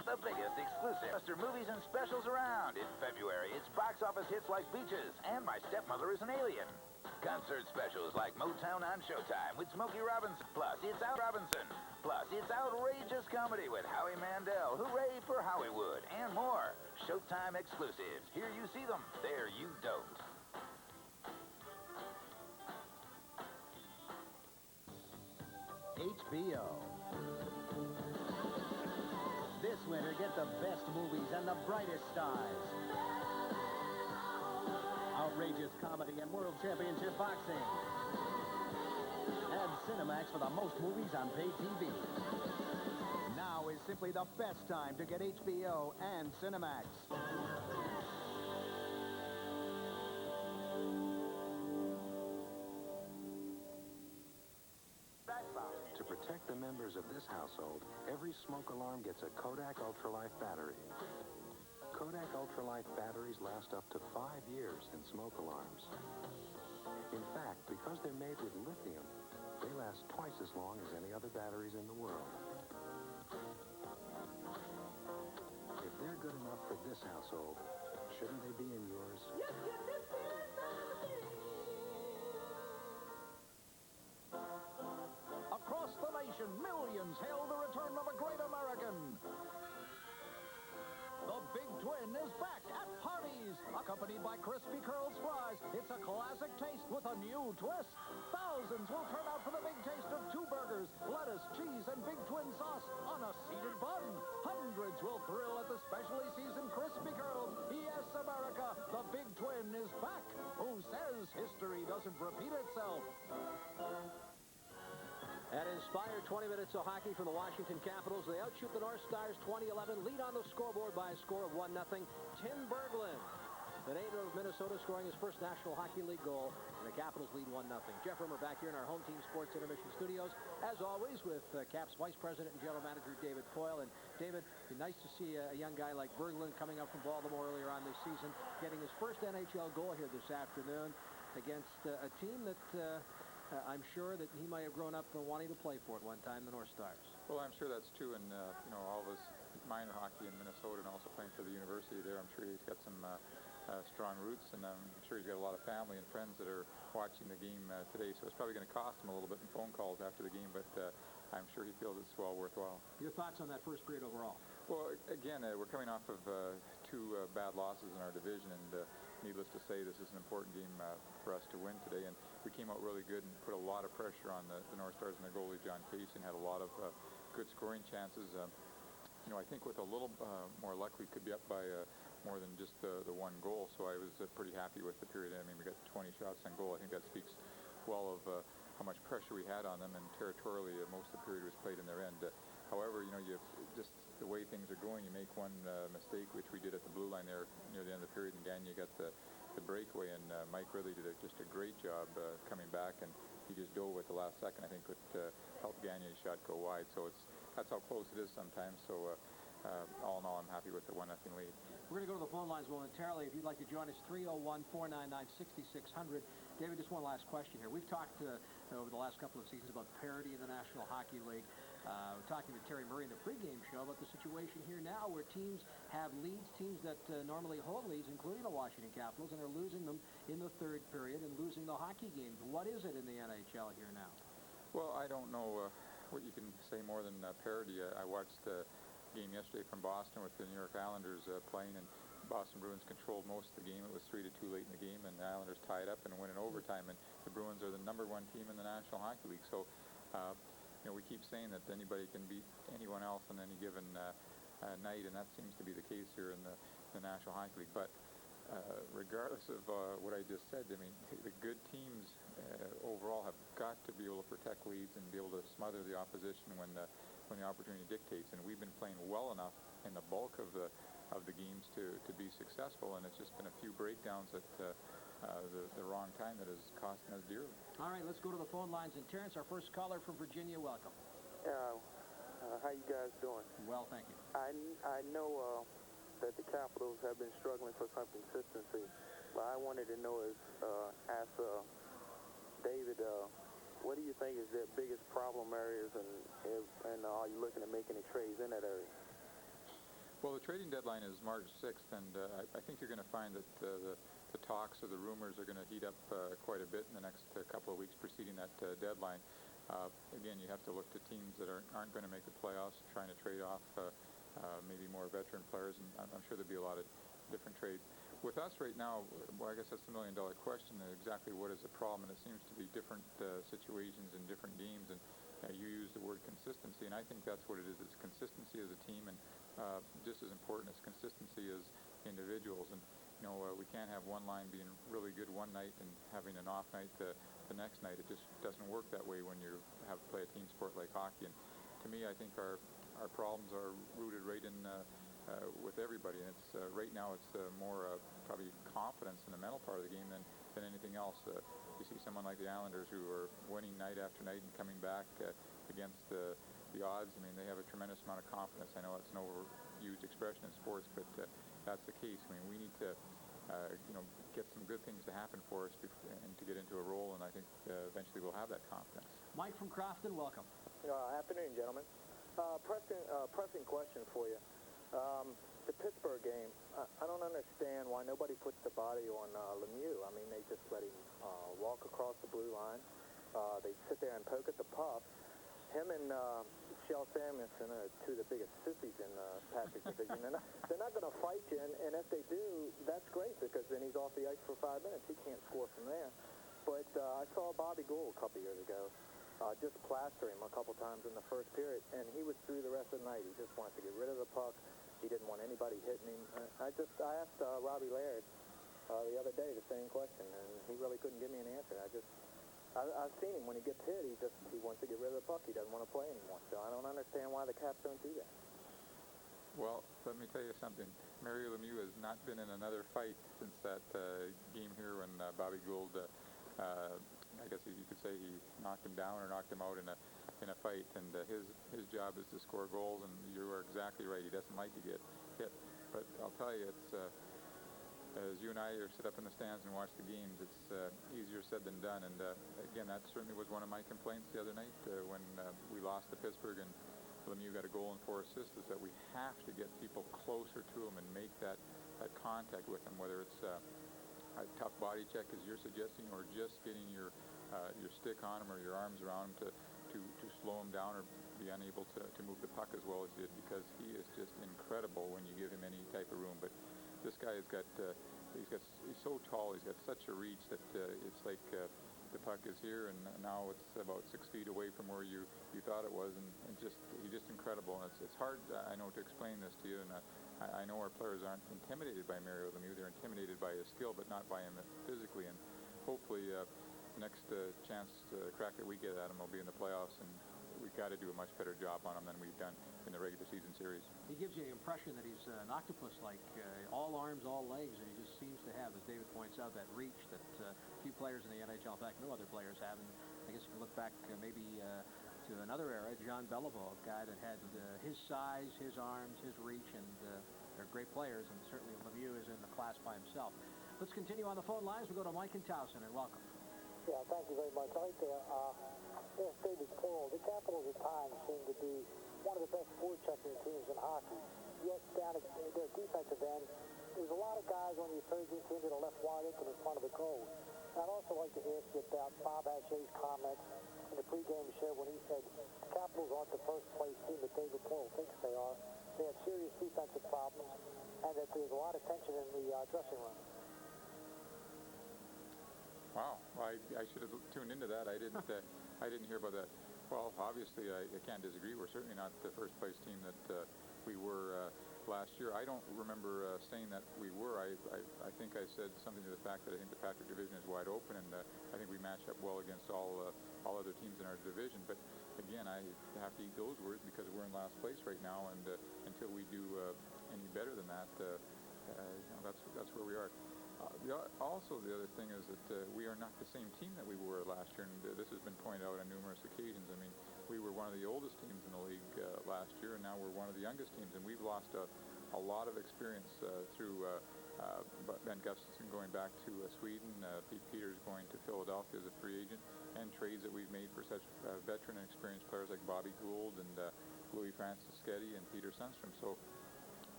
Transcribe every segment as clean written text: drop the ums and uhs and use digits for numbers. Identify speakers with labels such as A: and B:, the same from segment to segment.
A: biggest exclusive Buster movies and specials around. In February, it's box office hits like Beaches and My Stepmother is an Alien. Concert specials like Motown on Showtime with Smokey Robinson. Plus, it's outrageous comedy with Howie Mandel. Hooray for Hollywood and more. Showtime exclusives. Here you see them. There you don't.
B: HBO. This winter, get the best movies and the brightest stars. Outrageous comedy and World Championship boxing. Add Cinemax for the most movies on pay TV. Now is simply the best time to get HBO and Cinemax.
C: To protect the members of this household, every smoke alarm gets a Kodak Ultralife battery. Kodak Ultralife batteries last up to 5 years in smoke alarms. In fact, because they're made with lithium, they last twice as long as any other batteries in the world. If they're good enough for this household, shouldn't they be in yours?
B: Across the nation, millions hail the return of a great American. The Big Twin is back at Hardee's, accompanied by crispy curls fries. It's a classic taste with a new twist. Thousands will turn out for the big taste of 2 burgers, lettuce, cheese, and Big Twin sauce on a seeded bun. Hundreds will thrill at the specially seasoned crispy curls. Yes, America, the Big Twin is back. Who says history doesn't repeat itself?
D: And inspired 20 minutes of hockey from the Washington Capitals. They outshoot the North Stars 20-11, lead on the scoreboard by a score of 1-0. Tim Berglund, the native of Minnesota, scoring his first National Hockey League goal, and the Capitals lead 1-0. Jeff Rimmer back here in our home team sports intermission studios, as always, with Caps Vice President and General Manager David Poile. And David, it'd be nice to see a young guy like Berglund coming up from Baltimore earlier on this season, getting his first NHL goal here this afternoon against a team that I'm sure that he might have grown up wanting to play for at one time, the North Stars.
E: Well, I'm sure that's true, and all of his minor hockey in Minnesota and also playing for the university there. I'm sure he's got some strong roots, and I'm sure he's got a lot of family and friends that are watching the game today. So it's probably going to cost him a little bit in phone calls after the game, but I'm sure he feels it's well worthwhile.
D: Your thoughts on that first period overall?
E: Well, again, we're coming off of 2 bad losses in our division, and needless to say, this is an important game for us to win today. And we came out really good and put a lot of pressure on the North Stars and their goalie, John Casey, and had a lot of good scoring chances. I think with a little more luck, we could be up by more than just the 1 goal. So I was pretty happy with the period. I mean, we got 20 shots on goal. I think that speaks well of how much pressure we had on them, and territorially, most of the period was played in their end. However, you just the way things are going, you make one mistake, which we did at the blue line there near the end of the period, and Gagne got the breakaway, and Mike really did just a great job coming back, and he just dove at the last second. I think it helped Gagne's shot go wide. So that's how close it is sometimes. So all in all, I'm happy with the 1-0 lead.
D: We're going to go to the phone lines momentarily. If you'd like to join us, 301-499-6600. David, just one last question here. We've talked over the last couple of seasons about parity in the National Hockey League. We're talking to Terry Murray in the pregame show about the situation here now where teams have leads, teams that normally hold leads, including the Washington Capitals, and are losing them in the 3rd period and losing the hockey games. What is it in the NHL here now?
E: Well, I don't know what you can say more than parity. I watched the game yesterday from Boston with the New York Islanders playing, and Boston Bruins controlled most of the game. It was 3-2 late in the game, and the Islanders tied up and went in overtime, and the Bruins are the #1 team in the National Hockey League. So we keep saying that anybody can beat anyone else on any given night, and that seems to be the case here in the National Hockey League. But regardless of what I just said, I mean, the good teams overall have got to be able to protect leads and be able to smother the opposition when the opportunity dictates. And we've been playing well enough in the bulk of the games to be successful, and it's just been a few breakdowns at the wrong time that is costing us dearly.
D: All right, let's go to the phone lines. And Terrence, our first caller from Virginia, welcome.
F: How you guys doing?
D: Well, thank you.
F: I know that the Capitals have been struggling for some consistency, but I wanted to know ask David, what do you think is their biggest problem areas, and are you looking to make any trades in that area?
E: Well, the trading deadline is March 6th, and I think you're going to find that the talks or the rumors are going to heat up quite a bit in the next couple of weeks preceding that deadline. Again, you have to look to teams that aren't going to make the playoffs, trying to trade off maybe more veteran players, and I'm sure there'll be a lot of different trades. With us right now, well, I guess that's the million-dollar question, exactly what is the problem, and it seems to be different situations in different games, and you use the word consistency, and I think that's what it is. It's consistency as a team, and just as important as consistency as individuals. And we can't have one line being really good one night and having an off night the next night. It just doesn't work that way when you have to play a team sport like hockey. And to me, I think our problems are rooted right in with everybody. And it's right now it's more probably confidence in the mental part of the game than anything else. You see someone like the Islanders who are winning night after night and coming back against the odds. I mean, they have a tremendous amount of confidence. I know it's an overused expression in sports, but that's the case. I mean, we need to get some good things to happen for us and to get into a role, and I think eventually we'll have that confidence.
D: Mike from Crofton, welcome.
F: Afternoon, gentlemen. Pressing question for you. The Pittsburgh game, I don't understand why nobody puts the body on Lemieux. I mean, they just let him walk across the blue line. They sit there and poke at the puck. Him and Shel Samuelson are two of the biggest sissies in the Patrick division. They're not going to fight you, and if they do, that's great, because then he's off the ice for 5 minutes. He can't score from there. But I saw Bobby Gould a couple years ago just plaster him a couple times in the first period, and he was through the rest of the night. He just wanted to get rid of the puck. He didn't want anybody hitting him. I asked Robbie Laird the other day the same question, and he really couldn't give me an answer. I've seen him when he gets hit. He wants to get rid of the puck. He doesn't want to play anymore. So I don't understand why the Caps don't do that.
E: Well, let me tell you something. Mario Lemieux has not been in another fight since that game here when Bobby Gould, I guess you could say he knocked him down or knocked him out in a fight. And his job is to score goals. And you are exactly right. He doesn't like to get hit. But I'll tell you, it's as you and I are sit up in the stands and watch the games, it's easier said than done. And again, that certainly was one of my complaints the other night when we lost to Pittsburgh and Lemieux got a goal and 4 assists, is that we have to get people closer to him and make that contact with him, whether it's a tough body check, as you're suggesting, or just getting your stick on him or your arms around him to slow him down or be unable to move the puck as well as he did, because he is just incredible when you give him any type of room. But this guy has got he's so tall, he's got such a reach that it's like the puck is here and now it's about 6 feet away from where you thought it was, and he's just incredible. And it's hard, I know, to explain this to you, and I know our players aren't intimidated by Mario Lemieux. They're intimidated by his skill, but not by him physically. And hopefully next chance crack that we get at him will be in the playoffs, and we've got to do a much better job on him than we've done in the regular season series.
D: He gives you the impression that he's an octopus-like, all arms, all legs, and he just seems to have, as David points out, that reach that few players in the NHL, in fact, no other players have. And I guess you can look back maybe to another era, John Beliveau, a guy that had his size, his arms, his reach, and they're great players, and certainly Lemieux is in the class by himself. Let's continue on the phone lines. We'll go to Mike in Towson, and welcome.
G: Yeah, thank you very much. I'd like to ask David Poile. The Capitals at times seem to be one of the best forechecking teams in hockey. Yet down at their defensive end, there's a lot of guys on the opposing team that are left wide open in front of the goal. And I'd also like to ask you about Bob Ashe's comments in the pregame show when he said the Capitals aren't the first place team that David Poile thinks they are. They have serious defensive problems, and that there's a lot of tension in the dressing room.
E: Wow, I should have tuned into that. I didn't hear about that. Well, obviously, I can't disagree. We're certainly not the first place team that we were last year. I don't remember saying that we were. I think I said something to the fact that I think the Patrick division is wide open, and I think we match up well against all other teams in our division. But again, I have to eat those words because we're in last place right now, and until we do any better than that, that's where we are. Also, the other thing is that we are not the same team that we were last year, and this has been pointed out on numerous occasions. I mean, we were one of the oldest teams in the league last year, and now we're one of the youngest teams, and we've lost a lot of experience through Ben Gustafsson going back to Sweden, Pete Peters going to Philadelphia as a free agent, and trades that we've made for such veteran and experienced players like Bobby Gould and Louis Francis Sketty and Peter Sundstrom. So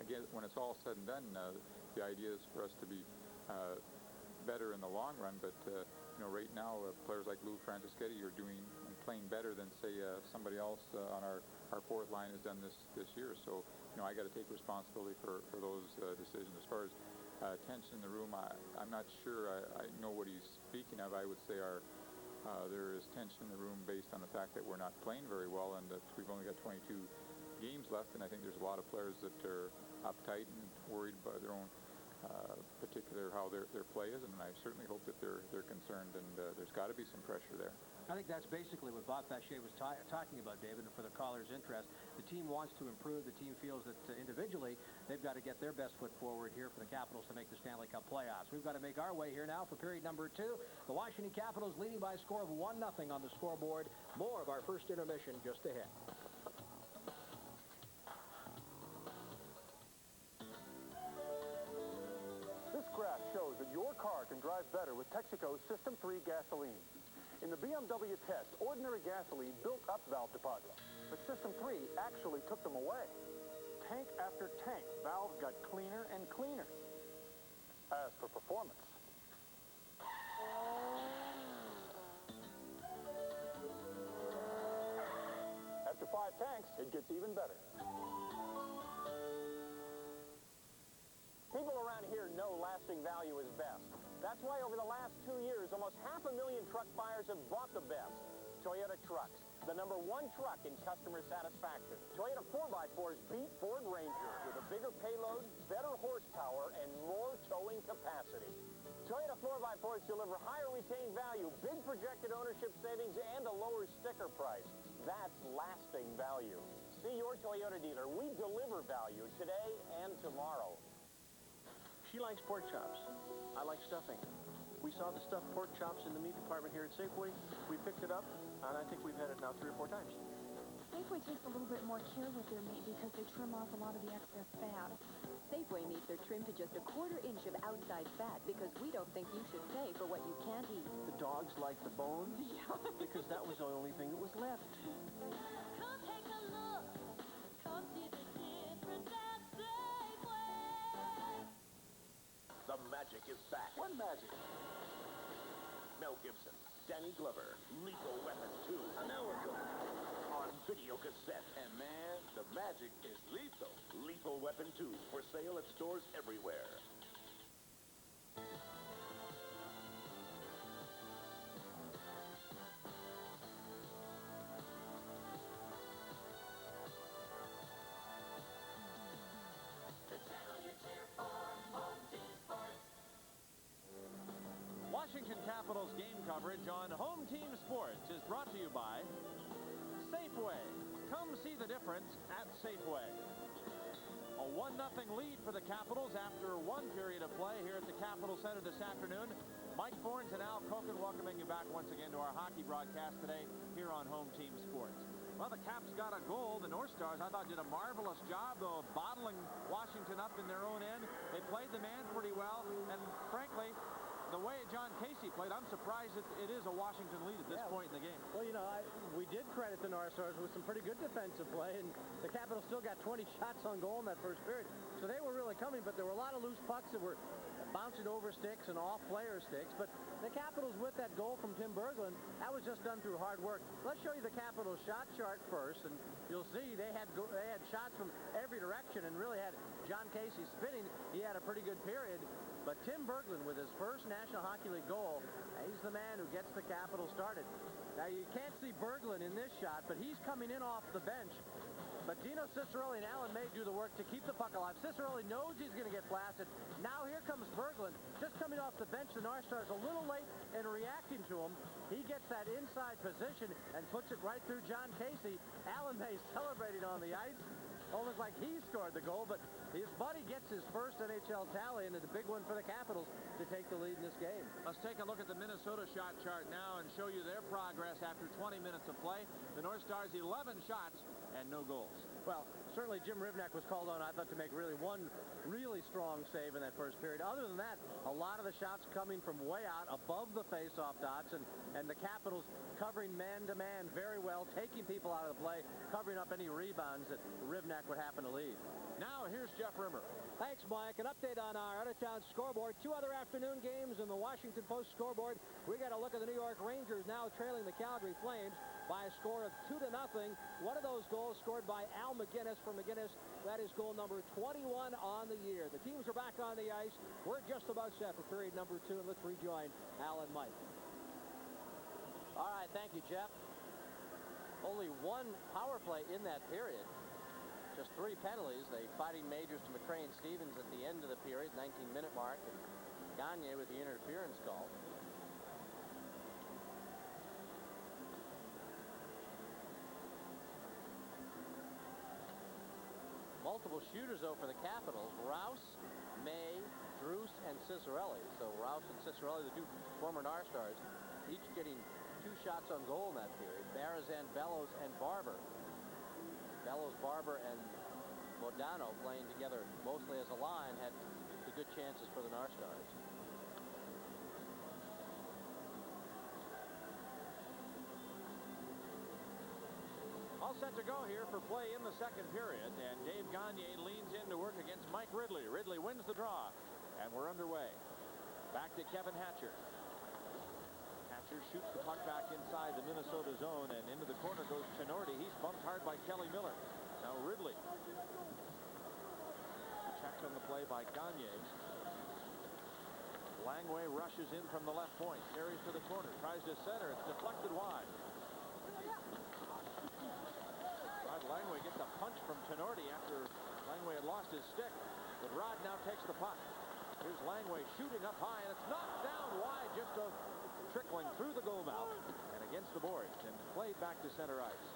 E: again, when it's all said and done, the idea is for us to be better in the long run. But right now, players like Lou Franceschetti are doing and playing better than, say, somebody else on our fourth line has done this year. So, I got to take responsibility for those decisions. As far as tension in the room, I'm not sure I know what he's speaking of. I would say there is tension in the room based on the fact that we're not playing very well and that we've only got 22 games left, and I think there's a lot of players that are uptight and worried by their own particular how their play is, and I certainly hope that they're concerned, and there's got to be some pressure there.
D: I think that's basically what Bob Pache was talking about, David, and for the caller's interest. The team wants to improve. The team feels that individually they've got to get their best foot forward here for the Capitals to make the Stanley Cup playoffs. We've got to make our way here now for period number 2. The Washington Capitals leading by a score of 1-0 on the scoreboard. More of our first intermission just ahead.
H: This graph shows that your car can drive better with Texaco System 3 gasoline. In the BMW test, ordinary gasoline built up valve deposits, but System 3 actually took them away. Tank after tank, valves got cleaner and cleaner. As for performance, after 5 tanks, it gets even better.
I: People around here know lasting value is best. That's why over the last 2 years, almost 500,000 truck buyers have bought the best. Toyota trucks, the #1 truck in customer satisfaction. Toyota 4x4s beat Ford Ranger with a bigger payload, better horsepower, and more towing capacity. Toyota 4x4s deliver higher retained value, big projected ownership savings, and a lower sticker price. That's lasting value. See your Toyota dealer. We deliver value today and tomorrow.
J: She likes pork chops. I like stuffing. We saw the stuffed pork chops in the meat department here at Safeway. We picked it up, and I think we've had it now 3 or 4 times.
K: Safeway takes a little bit more care with their meat because they trim off a lot of the excess fat.
L: Safeway meats are trimmed to just a 1/4 inch of outside fat because we don't think you should pay for what you can't eat.
J: The dogs like the bones because that was the only thing that was left.
M: Come take a look. Come see the difference at Safeway.
A: The magic is back.
H: What magic?
A: Mel Gibson, Danny Glover, Lethal Weapon 2. An hour ago. On video cassette. And man, the magic is lethal. Lethal Weapon 2 for sale at stores everywhere.
D: Washington Capitals game coverage on Home Team Sports is brought to you by Safeway. Come see the difference at Safeway. A 1-0 lead for the Capitals after 1 period of play here at the Capitol Center this afternoon. Mike Fornes and Al Koken welcoming you back once again to our hockey broadcast today here on Home Team Sports. Well, the Caps got a goal. The North Stars, I thought, did a marvelous job, though, of bottling Washington up in their own end. They played the man pretty well, and frankly, the way John Casey played, I'm surprised that it is a Washington lead at this point in the game.
J: Well, we did credit the North Stars with some pretty good defensive play, and the Capitals still got 20 shots on goal in that first period. So they were really coming, but there were a lot of loose pucks that were bouncing over sticks and off player sticks. But the Capitals with that goal from Tim Berglund, that was just done through hard work. Let's show you the Capitals shot chart first, and you'll see they had shots from every direction and really had John Casey spinning. He had a pretty good period. But Tim Berglund, with his first National Hockey League goal, he's the man who gets the Capitals started. Now, you can't see Berglund in this shot, but he's coming in off the bench. But Dino Ciccarelli and Alan May do the work to keep the puck alive. Ciccarelli knows he's going to get blasted. Now here comes Berglund, just coming off the bench. The North Stars a little late in reacting to him. He gets that inside position and puts it right through John Casey. Alan May celebrating on the ice. Almost like he scored the goal, but his buddy gets his first NHL tally, and it's a big one for the Capitals to take the lead in this game.
D: Let's take a look at the Minnesota shot chart now and show you their progress after 20 minutes of play. The North Stars 11 shots and no goals.
J: Well, certainly Jim Rivnak was called on, I thought, to make one really strong save in that first period. Other than that, a lot of the shots coming from way out above the face-off dots, and the Capitals covering man-to-man very well, taking people out of the play, covering up any rebounds that Rivnak would happen to leave.
D: Now here's
I: Jeff Rimmer.
D: Thanks, Mike. An update on our out-of-town scoreboard. 2 other afternoon games in the Washington Post scoreboard. We got a look at the New York Rangers now trailing the Calgary Flames by a score of 2-0. One of those goals scored by Al McGinnis for McGinnis. That is goal number 21 on the year. The teams are back on the ice. We're just about set for period number 2, and let's rejoin Al and Mike.
J: All right, thank you, Jeff. Only one power play in that period. Just 3 penalties. The Fighting Majors to McCray and Stevens at the end of the period, 19-minute mark, and Gagne with the interference call. Multiple shooters, though, for the Capitals. Rouse, May, Druce, and Ciccarelli. So Rouse and Ciccarelli, the 2 former North-Stars, each getting 2 shots on goal in that period. Barazan, Bellows, and Barber. Bellows, Barber, and Modano playing together mostly as a line had the good chances for the North-Stars.
I: All set to go here for play in the second period, and Dave Gagne leans in to work against Mike Ridley. Ridley wins the draw, and we're underway. Back to Kevin Hatcher. Hatcher shoots the puck back inside the Minnesota zone, and into the corner goes Chinordi. He's bumped hard by Kelly Miller. Now Ridley. Checked on the play by Gagne. Langway rushes in from the left point. Carries to the corner. Tries to center. It's deflected wide. Rod Langway gets a punch from Chinordi after Langway had lost his stick. But Rod now takes the puck. Here's Langway shooting up high, and it's knocked down wide, just trickling through the goal mouth and against the boards, and played back to center ice.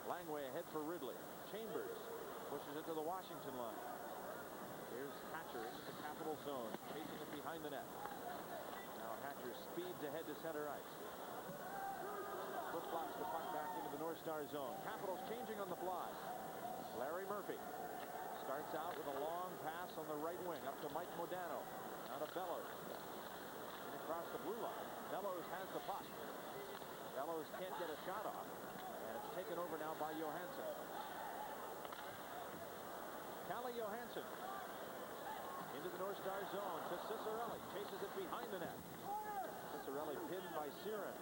I: Langway ahead for Ridley. Chambers pushes it to the Washington line. Here's Hatcher into the Capital zone, chasing it behind the net. Now Hatcher speeds ahead to center ice. Flip-flops the puck back into the North Star zone. Capitals changing on the fly. Larry Murphy starts out with a long pass on the right wing up to Mike Modano. Now to Bellows. And across the blue line. Bellows has the puck. Bellows can't get a shot off. And it's taken over now by Johansson. Calle Johansson into the North Star zone to Ciccarelli. Chases it behind the net. Ciccarelli pinned by Siren.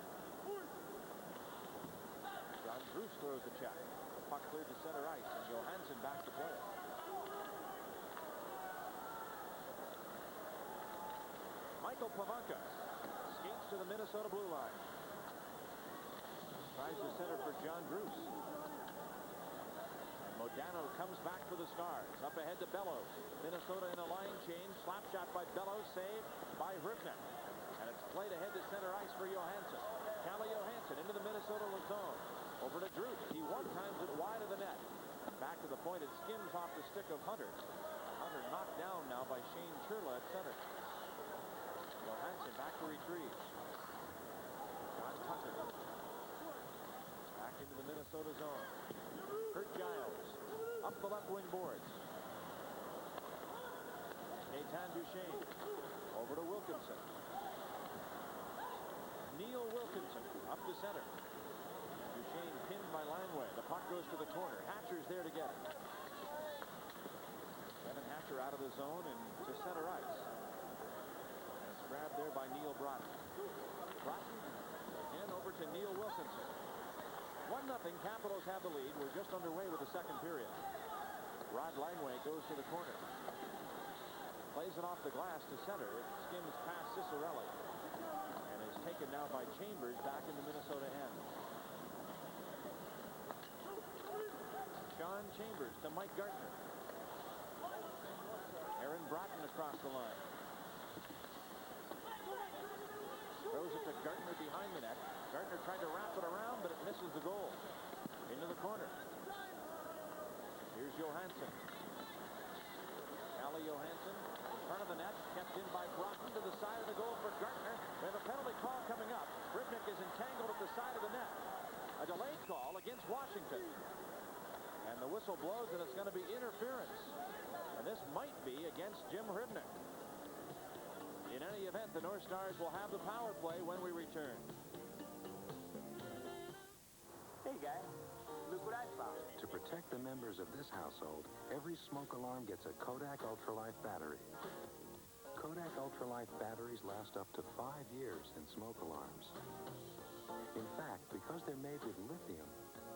I: John Druce throws the check. The puck cleared to center ice, and Johansson back to play. Michael Pavanka skates to the Minnesota blue line. Tries to center for John Druce. And Modano comes back for the Stars. Up ahead to Bellows. Minnesota in a line change. Slap shot by Bellows. Saved by Hrivnik. And it's played ahead to center ice for Johansson. Calle Johansson into the Minnesota zone. Over to Druce. He one-times it wide of the net. Back to the point. It skims off the stick of Hunter. Hunter knocked down now by Shane Churla at center. Johansson back to retrieve. John Tucker. Back into the Minnesota zone. Kurt Giles. Up the left wing boards. Nathan Duchesne. Over to Wilkinson. Neil Wilkinson up to center. Duchesne pinned by Langway. The puck goes to the corner. Hatcher's there to get it. Kevin Hatcher out of the zone and to center ice. And it's grabbed there by Neil Broughton. Broughton again over to Neil Wilkinson. 1-0. Capitals have the lead. We're just underway with the second period. Rod Langway goes to the corner. Plays it off the glass to center. It skims past Ciccarelli. And is taken now by Chambers back in the Minnesota end. Sean Chambers to Mike Gartner. Aaron Broughton across the line. Throws it to Gartner behind the net. Gartner tried to wrap it around, but it misses the goal. Into the corner. Here's Johansson. Calle Johansson in front of the net. Kept in by Broughton to the side of the goal for Gartner. We have a penalty call coming up. Hrivnik is entangled at the side of the net. A delayed call against Washington. And the whistle blows, and it's going to be interference. And this might be against Jim Hrivnik. In any event, the North Stars will have the power play when we return.
N: Hey, guys. Look what I found.
C: To protect protect the members of this household, every smoke alarm gets a Kodak Ultralife battery. Kodak Ultralife batteries last up to 5 years in smoke alarms. In fact, because they're made with lithium,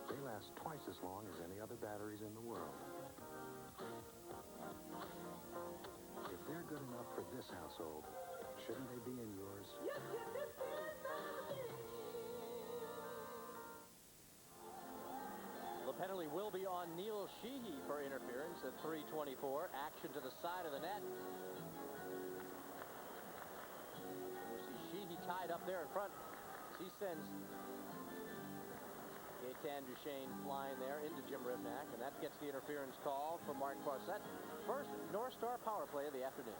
C: they last twice as long as any other batteries in the world. If they're good enough for this household, shouldn't they be in yours?
D: The penalty will be on Neil Sheehy for interference at 3:24. Action to the side of the net. You see Sheehy tied up there in front. He sends Gaetan Duchesne flying there into Jim Rivnak, and that gets the interference call from Mark Fausett. First North Star power play of the afternoon.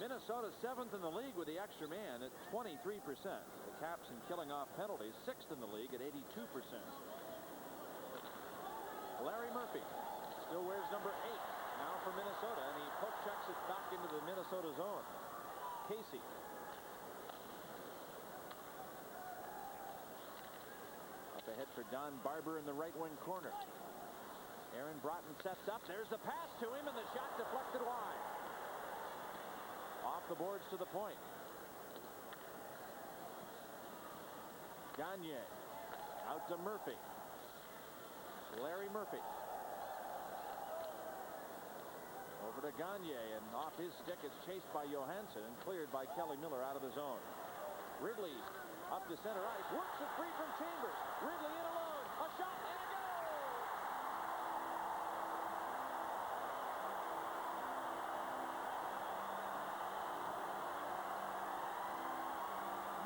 N: Minnesota 7th in the league with the extra man at 23%. The Caps in killing off penalties 6th in the league at 82%. Larry Murphy still wears number 8 now for Minnesota, and he poke checks it back into the Minnesota zone. Casey. Up ahead for Don Barber in the right wing corner. Aaron Broughton sets up. There's the pass to him, and the shot deflected wide. Off the boards to the point. Gagne out to Murphy. Larry Murphy. Over to Gagne, and off his stick it's chased by Johansson and cleared by Kelly Miller out of the zone. Ridley up to center ice, works it free from Chambers. Ridley in alone, a shot and a goal!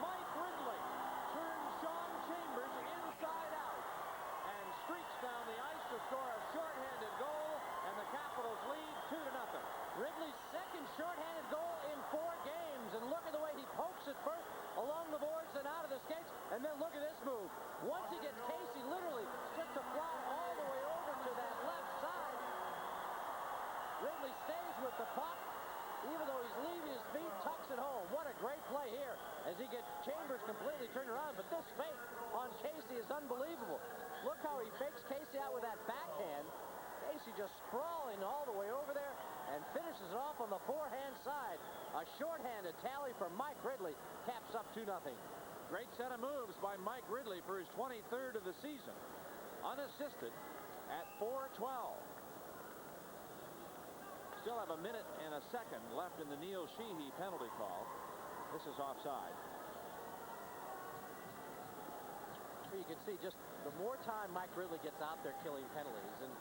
N: Mike Ridley turns Sean Chambers inside out and streaks down the ice to score a shorthanded goal, and the Capitals lead 2-0. Ridley's second shorthanded goal in 4 games, and look at the way he pokes it first along the boards and out of the skates, and then look at this move. Once he gets Casey literally just to fly all the way over to that left side, Ridley stays with the puck, even though he's leaving his feet, tucks it home. What a great play here as he gets Chambers completely turned around, but this fake on Casey is unbelievable. Look how he fakes Casey out with that backhand. Casey just sprawling all the way over there and finishes it off on the forehand side. A shorthanded tally for Mike Ridley caps up 2-0. Great set of moves by Mike Ridley for his 23rd of the season. Unassisted at 4:12. Still have a minute and a second left in the Neil Sheehy penalty call. This is offside.
D: You can see just the more time Mike Ridley gets out there killing penalties, and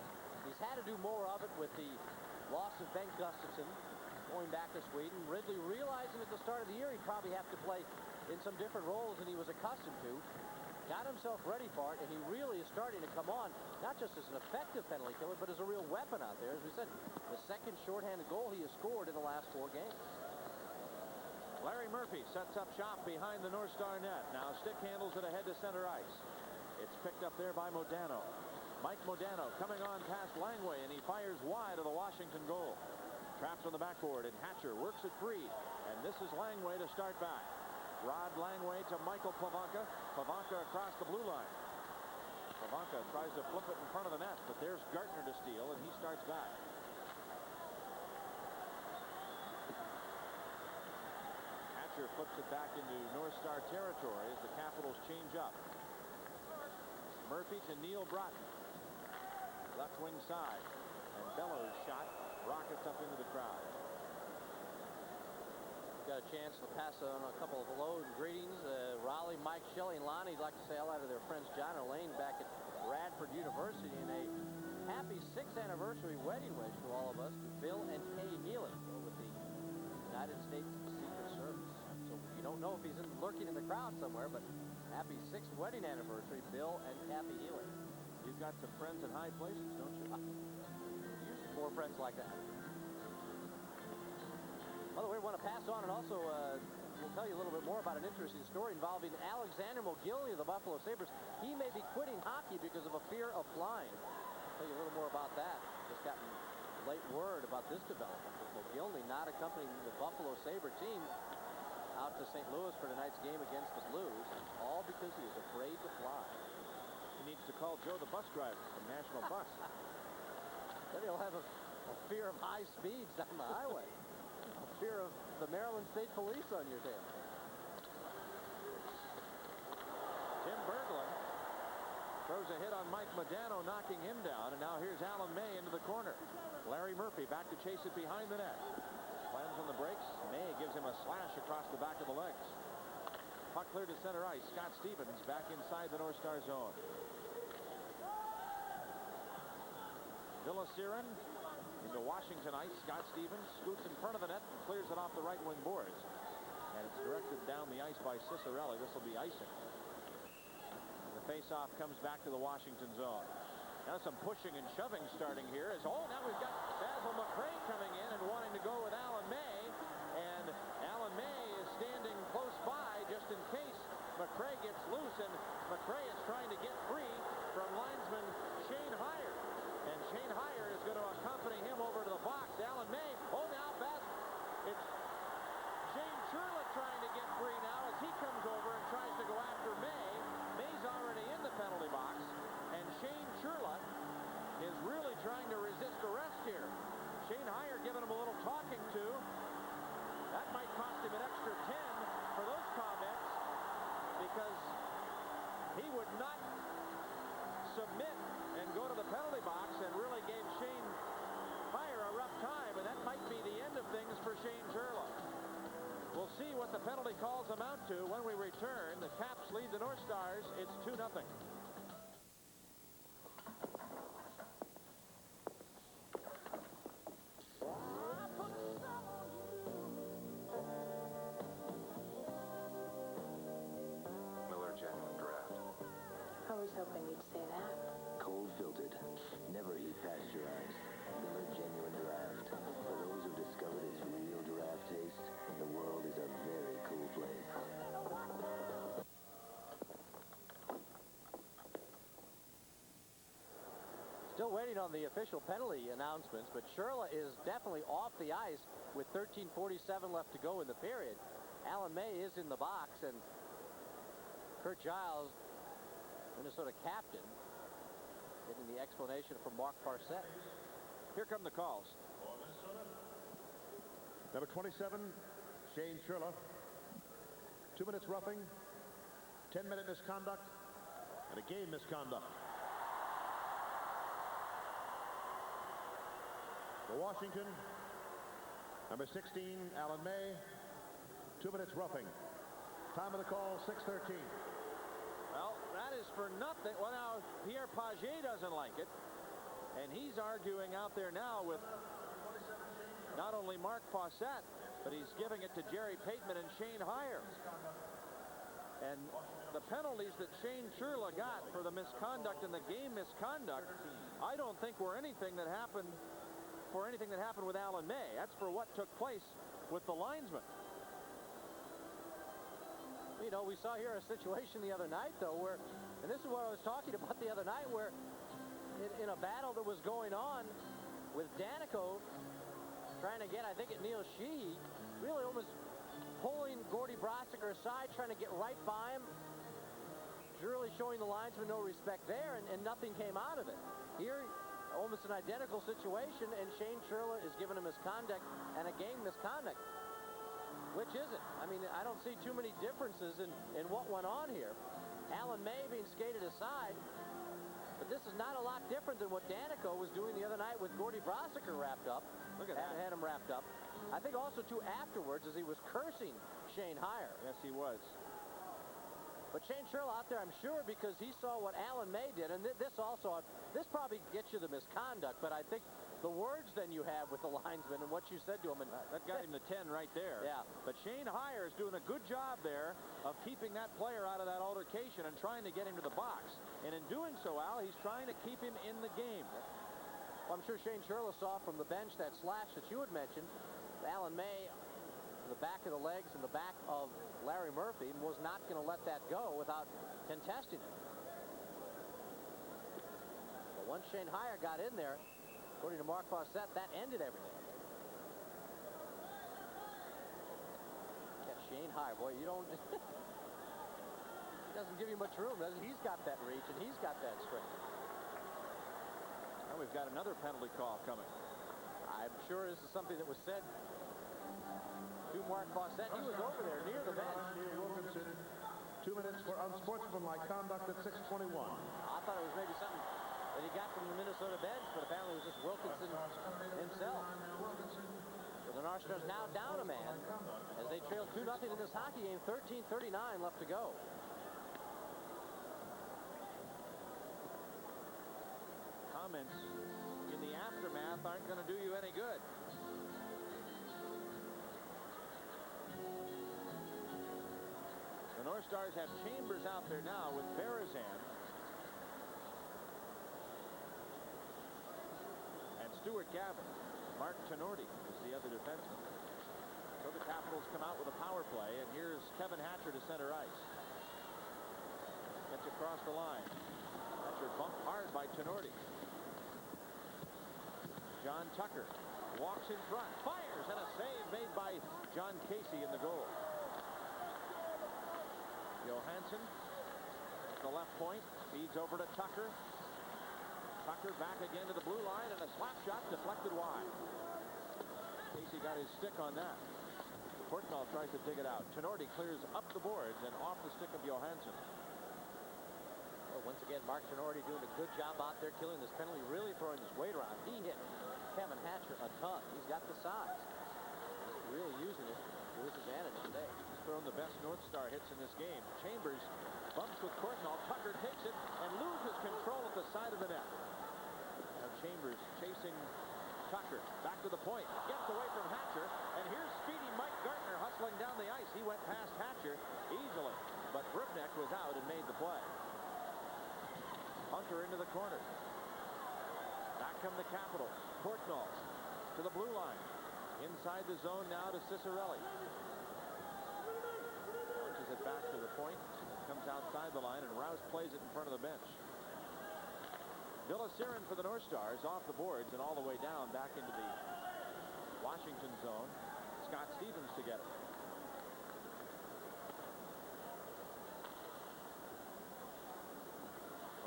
D: he's had to do more of it with the loss of Ben Gustafsson going back to Sweden. Ridley realizing at the start of the year he'd probably have to play in some different roles than he was accustomed to. Got himself ready for it, and he really is starting to come on, not just as an effective penalty killer, but as a real weapon out there. As we said, the second shorthanded goal he has scored in the last 4 games.
N: Larry Murphy sets up shop behind the North Star net. Now stick handles it ahead to center ice. It's picked up there by Modano. Mike Modano coming on past Langway, and he fires wide of the Washington goal. Trapped on the backboard, and Hatcher works it free. And this is Langway to start back. Rod Langway to Michael Pavanka. Pavanka across the blue line. Pavanka tries to flip it in front of the net, but there's Gartner to steal, and he starts back. Hatcher flips it back into North Star territory as the Capitals change up. Murphy to Neil Broughton. Left wing side. And Bellows' shot rockets up into the crowd.
D: Got a chance to pass on a couple of hello and greetings. Raleigh, Mike Shelley, and Lonnie like to say hello to their friends John and Elaine back at Radford University, and a happy 6th anniversary wedding wish to all of us, to Bill and Kay Healy with the United States Secret Service. So you don't know if he's lurking in the crowd somewhere, but happy 6th wedding anniversary, Bill and Kathy Healy.
N: You've got some friends in high places, don't you?
D: Usually more friends like that. By the way, we want to pass on and also we'll tell you a little bit more about an interesting story involving Alexander Mogilny of the Buffalo Sabres. He may be quitting hockey because of a fear of flying. I'll tell you a little more about that. Just gotten late word about this development with Mogilny not accompanying the Buffalo Sabre team out to St. Louis for tonight's game against the Blues, all because he is afraid to fly.
N: He needs to call Joe the bus driver from National Bus.
D: Then he'll have a fear of high speeds down the highway. A fear of the Maryland State Police on your tail.
N: Tim Berglund throws a hit on Mike Modano, knocking him down, and now here's Alan May into the corner. Larry Murphy back to chase it behind the net. Slams on the brakes. May gives him a slash across the back of the legs. Puck cleared to center ice. Scott Stevens back inside the North Star zone. Villasiran into Washington ice. Scott Stevens scoots in front of the net and clears it off the right wing boards. And it's directed down the ice by Cicerelli. This will be icing. And the faceoff comes back to the Washington zone. Now some pushing and shoving starting here. Now we've got Basil McRae coming in and wanting to go with Alan May. And Alan May is standing close by just in case McRae gets loose. And McRae is trying to get free from linesman Shane Heyer. And Shane Heyer is going to accompany him over to the box. Alan May. Now Basil. It's Shane Churla trying to get free now as he comes over and tries to go after May. May's already in the penalty box. And Shane Churla is really trying to resist arrest here. Shane Heyer giving him a little talking to. That might cost him an extra 10 for those comments because he would not submit and go to the penalty box and really gave Shane Heyer a rough time, and that might be the end of things for Shane Churla. We'll see what the penalty calls amount to when we return. The Caps lead the North Stars. It's 2-0.
O: I was hoping you'd say that.
P: Cold filtered, never heat pasteurized. Miller Genuine Draft. For those who discovered its real draft taste, the world is a very cool place.
D: Still waiting on the official penalty announcements, but Churla is definitely off the ice with 13:47 left to go in the period. Alan May is in the box, and Kurt Giles, Minnesota captain, getting the explanation from Mark Farsett.
N: Here come the calls.
B: Number 27, Shane Churla. 2 minutes roughing, 10-minute misconduct, and a game misconduct. For Washington, number 16, Alan May. 2 minutes roughing. Time of the call, 6:13.
N: Well, that is for nothing. Well, now, Pierre Pagé doesn't like it. And he's arguing out there now with not only Mark Farsett, but he's giving it to Jerry Pateman and Shane Heyer. And the penalties that Shane Churla got for the misconduct and the game misconduct, I don't think were anything that happened with Alan May. That's for what took place with the linesman.
D: You know, we saw here a situation the other night, though, where, and this is what I was talking about the other night, where in a battle that was going on with Danico trying to get, I think, at Neil Sheehy, really almost pulling Gordy Brosiker aside, trying to get right by him, really showing the linesman no respect there, and nothing came out of it. Here, almost an identical situation, and Shane Churla is giving him misconduct and a game misconduct. Which is it? I mean, I don't see too many differences in what went on here. Alan May being skated aside, but this is not a lot different than what Danico was doing the other night with Gordy Brosiker wrapped up.
N: Look at that.
D: Had him wrapped up. I think also, too, afterwards, as he was cursing Shane Heyer.
N: Yes, he was.
D: But Shane Churla out there, I'm sure, because he saw what Alan May did, and this probably gets you the misconduct, but I think the words then you have with the linesman and what you said to him, and
N: that got him the 10 right there.
D: Yeah.
N: But Shane Heyer is doing a good job there of keeping that player out of that altercation and trying to get him to the box. And in doing so, Al, he's trying to keep him in the game.
D: Well, I'm sure Shane Churla saw from the bench that slash that you had mentioned. Alan May, the back of the legs and the back of Larry Murphy, was not going to let that go without contesting it. But once Shane Heyer got in there, according to Mark Farsett, that ended everything. Yeah, Shane Heyer, boy, you don't... doesn't give you much room, does he? He's got that reach, and he's got that strength.
N: Now we've got another penalty call coming.
D: I'm sure this is something that was said to Mark Fawcett. He was over there near the bench.
B: 2 minutes for unsportsmanlike conduct at 6:21.
D: I thought it was maybe something that he got from the Minnesota bench, but apparently it was just Wilkinson himself. So the North Stars now down a man as they trail 2-0 in this hockey game. 13:39 left to go.
N: Comments in the aftermath aren't going to do you any good. The North Stars have Chambers out there now with Berezan. And Stuart Gavin. Mark Tenorti is the other defenseman. So the Capitals come out with a power play, and here's Kevin Hatcher to center ice. Gets across the line. Hatcher bumped hard by Tenorti. John Tucker walks in front, fires, and a save made by John Casey in the goal. Johansson at the left point, feeds over to Tucker. Tucker back again to the blue line, and a slap shot deflected wide. Casey got his stick on that. Portnoy tries to dig it out. Tenorti clears up the boards and off the stick of Johansson.
D: Well, once again, Mark Tenorti doing a good job out there killing this penalty, really throwing his weight around. He hit Kevin Hatcher a ton. He's got the size. He's really using it to his advantage today.
N: He's thrown the best North Star hits in this game. Chambers bumps with Portnoy. Tucker takes it and loses control at the side of the net. Now Chambers chasing Tucker. Back to the point. Gets away from Hatcher. And here's speedy Mike Gartner hustling down the ice. He went past Hatcher easily. But Ribnick was out and made the play. Hunter into the corner. Back come the Capitals. Portnoy to the blue line. Inside the zone now to Cicerelli. Punches it back to the point. It comes outside the line, and Rouse plays it in front of the bench. Villasirin for the North Stars off the boards and all the way down back into the Washington zone. Scott Stevens to get it.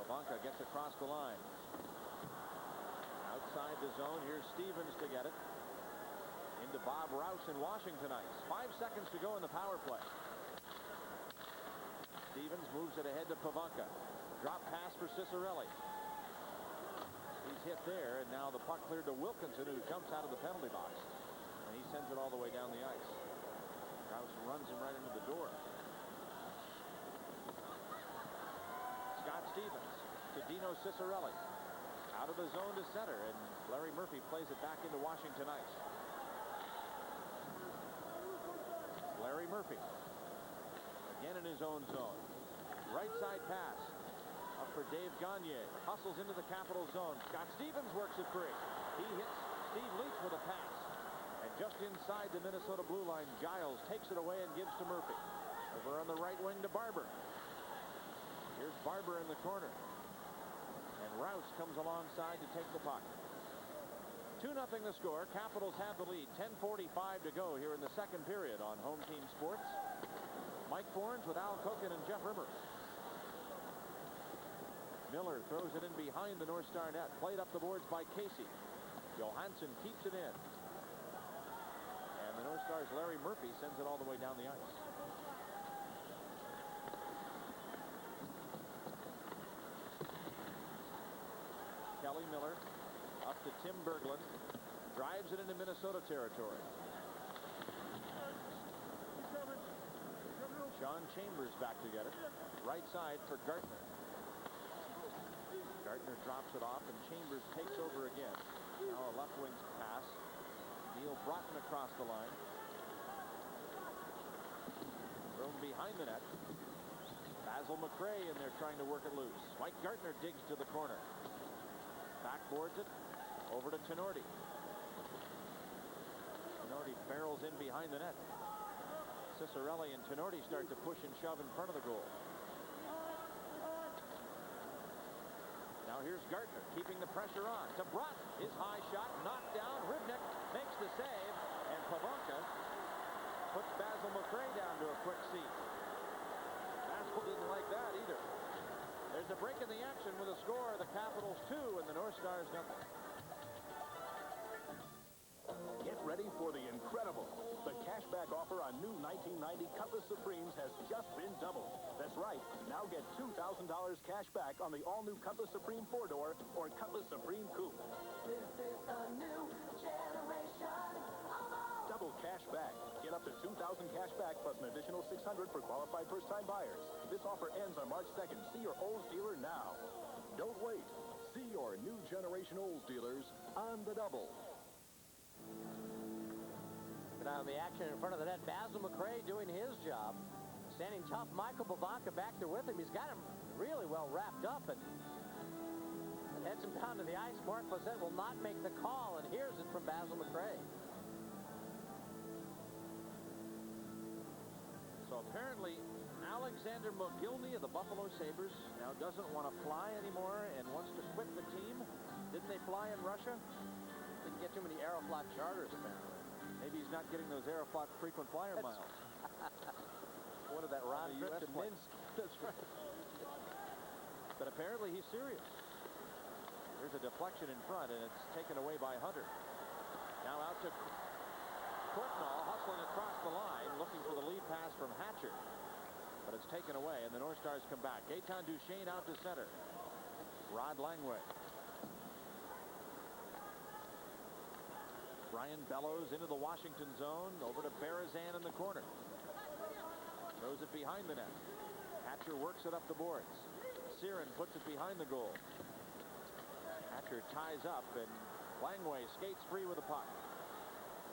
N: Pivonka gets across the line. Outside the zone, here's Stevens to get it. Into Bob Rouse in Washington ice. 5 seconds to go in the power play. Stevens moves it ahead to Pivonka. Drop pass for Cicerelli. He's hit there, and now the puck cleared to Wilkinson, who jumps out of the penalty box. And he sends it all the way down the ice. Rouse runs him right into the door. Scott Stevens to Dino Cicerelli. Out of the zone to center, and Larry Murphy plays it back into Washington ice. Larry Murphy again in his own zone. Right side pass up for Dave Gagne. Hustles into the Capital zone. Scott Stevens works it free. He hits Steve Leach with a pass. And just inside the Minnesota blue line, Giles takes it away and gives to Murphy. Over on the right wing to Barber. Here's Barber in the corner. And Rouse comes alongside to take the puck. 2-0 the score. Capitals have the lead. 10:45 to go here in the second period on Home Team Sports. Mike Forns with Al Koken and Jeff Rimmer. Miller throws it in behind the North Star net. Played up the boards by Casey. Johansson keeps it in. And the North Stars' Larry Murphy sends it all the way down the ice. Kelly Miller up to Tim Berglund. Drives it into Minnesota territory. Sean Chambers back to get it. Right side for Gartner. Gartner drops it off, and Chambers takes over again. Now a left wing pass. Neil Broughton across the line. Thrown behind the net. Basil McRae in there trying to work it loose. Mike Gartner digs to the corner. Backboards it over to Tenorti. Tenorti barrels in behind the net. Cicerelli and Tenorti start to push and shove in front of the goal. Now here's Gartner keeping the pressure on to Broughton. His high shot knocked down. Ribnick makes the save, and Pivonka puts Basil McRae down to a quick seat. Fast Cole didn't like that either. There's a break in the action with a score. The Capitals 2 and the North Stars nothing.
Q: Get ready for the incredible. The cashback offer on new 1990 Cutlass Supremes has just been doubled. That's right. Now get $2,000 cash back on the all-new Cutlass Supreme 4-door or Cutlass Supreme Coupe.
M: This is a new generation.
Q: Double cash back. Get up to $2,000 cash back plus an additional $600 for qualified first-time buyers. This offer ends on March 2nd. See your Olds dealer now. Don't wait. See your new generation Olds dealers on the double.
D: Now in the action in front of the net, Basil McRae doing his job. Standing tough, Michael Pavanka back there with him. He's got him really well wrapped up and heads him down to the ice. Mark Lizette will not make the call, and here's it from Basil McRae.
N: So apparently, Alexander Mogilny of the Buffalo Sabres now doesn't want to fly anymore and wants to quit the team. Didn't they fly in Russia?
D: Didn't get too many Aeroflot charters, apparently.
N: Maybe he's not getting those Aeroflot frequent flyer miles.
D: What did that round trip to
N: flight.
D: Minsk? That's right.
N: But apparently he's serious. There's a deflection in front, and it's taken away by Hunter. Now out to Courtnall, hustling across the line, looking for the lead pass from Hatcher. But it's taken away, and the North Stars come back. Gaetan Duchesne out to center. Rod Langway. Brian Bellows into the Washington zone, over to Berezan in the corner. Throws it behind the net. Hatcher works it up the boards. Siren puts it behind the goal. Hatcher ties up, and Langway skates free with the puck.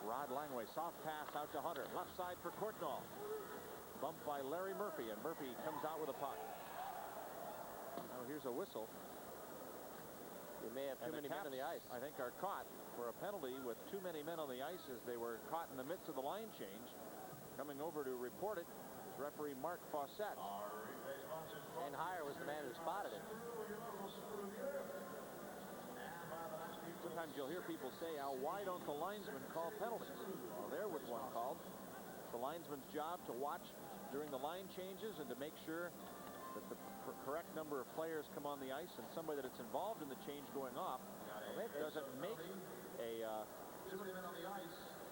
N: Rod Langway, soft pass out to Hunter. Left side for Courtnall. Bumped by Larry Murphy, and Murphy comes out with a puck. Now here's a whistle.
D: You may have too many men on the ice.
N: I think are caught for a penalty with too many men on the ice as they were caught in the midst of the line change. Coming over to report it is referee Mark Fawcett.
D: And Heyer was the man who spotted it.
N: Sometimes you'll hear people say, why don't the linesmen call penalties? Well, there was one called. It's the linesman's job to watch during the line changes and to make sure that the correct number of players come on the ice, and somebody that's involved in the change going off doesn't make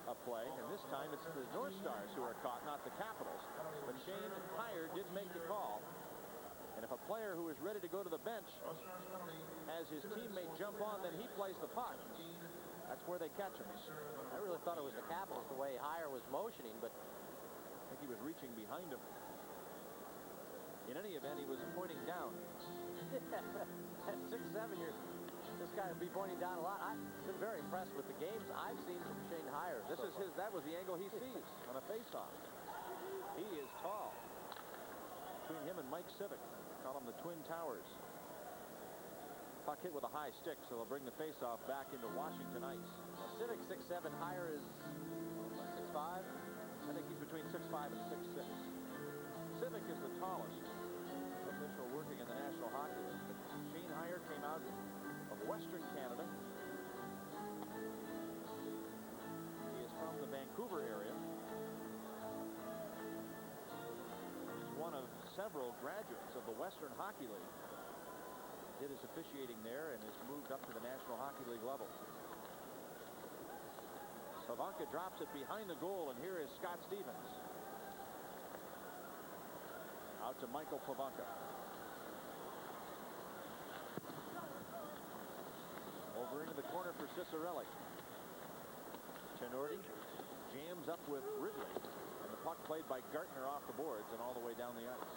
N: a play. And this time it's the North Stars who are caught, not the Capitals. But Shane Heyer did make the call. And if a player who is ready to go to the bench has his teammate jump on, then he plays the puck. That's where they catch him.
D: I really thought it was the Capitals the way Heyer was motioning, but
N: I think he was reaching behind him. In any event, he was pointing down.
D: At 6'7", this guy would be pointing down a lot. I've been very impressed with the games I've seen from Shane Heyer.
N: That was the angle he sees on a faceoff. He is tall. Between him and Mike Civic, call them the Twin Towers. Puck hit with a high stick, so they'll bring the faceoff back into Washington ice.
D: Civic 6'7", Heyer is 6'5".
N: I think he's between 6'5 and 6'6". Civic is the tallest official working in the National Hockey League. But Shane Heyer came out of Western Canada. He is from the Vancouver area. He's one of several graduates of the Western Hockey League. Did his officiating there and has moved up to the National Hockey League level. Pavanka drops it behind the goal, and here is Scott Stevens. Out to Michael Pavanka. Over into the corner for Cicerelli. Tenorti jams up with Ridley, and the puck played by Gartner off the boards and all the way down the ice.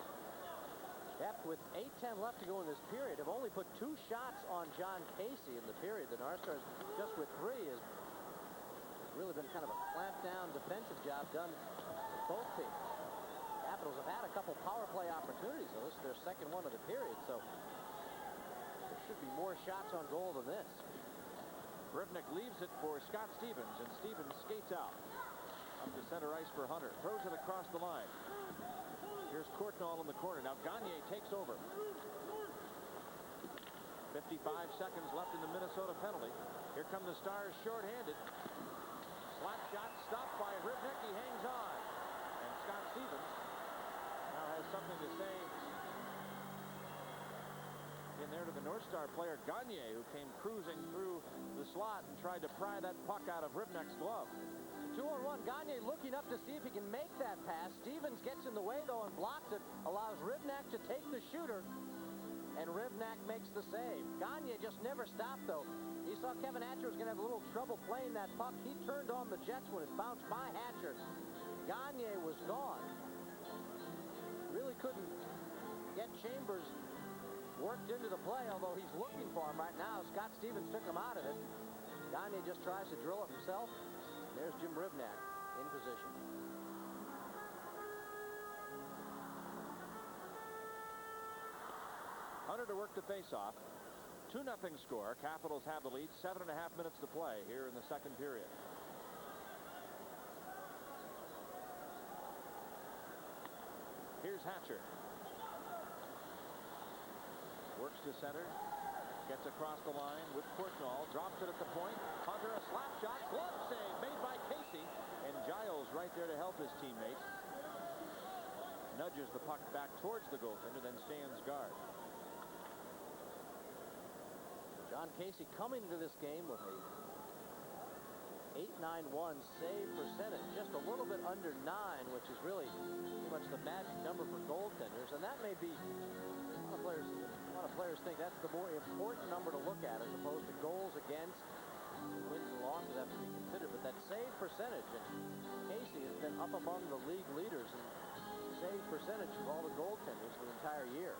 D: Yep, with 8:10 left to go in this period, have only put 2 shots on John Casey in the period. The North Stars, just with 3, has really been kind of a clamped-down defensive job done with both teams. Capitals have had a couple power play opportunities, so this is their second one of the period, so there should be more shots on goal than this.
N: Rivnik leaves it for Scott Stevens, and Stevens skates out. Up to center ice for Hunter. Throws it across the line. Here's Courtnall in the corner. Now Gagne takes over. 55 seconds left in the Minnesota penalty. Here come the Stars shorthanded. Slap shot stopped by Rivnik. He hangs on. And Scott Stevens now has something to say in there to the North Star player Gagne, who came cruising through the slot and tried to pry that puck out of Rivnek's glove.
D: 2-on-1. Gagne looking up to see if he can make that pass. Stevens gets in the way, though, and blocks it. Allows Rivnek to take the shooter. And Rivnek makes the save. Gagne just never stopped, though. He saw Kevin Hatcher was going to have a little trouble playing that puck. He turned on the Jets when it bounced by Hatcher. Gagne was gone. Really couldn't get Chambers worked into the play, although he's looking for him right now. Scott Stevens took him out of it. Gagne just tries to drill it himself. There's Jim Rivnek in position.
N: Hunter to work the face-off. 2-0 score. Capitals have the lead. 7.5 minutes to play here in the second period. Here's Hatcher. Works to center. Gets across the line with Portnoy. Drops it at the point. Hunter a slap shot. Glove save made by Casey. And Giles right there to help his teammate. Nudges the puck back towards the goaltender, then stands guard.
D: John Casey coming into this game with a .891 save percentage, just a little bit under 9, which is really pretty much the magic number for goaltenders. And that may be, a lot of players think that's the more important number to look at as opposed to goals against. Wins and losses have to be considered, but that save percentage, and Casey has been up among the league leaders in save percentage of all the goaltenders the entire year.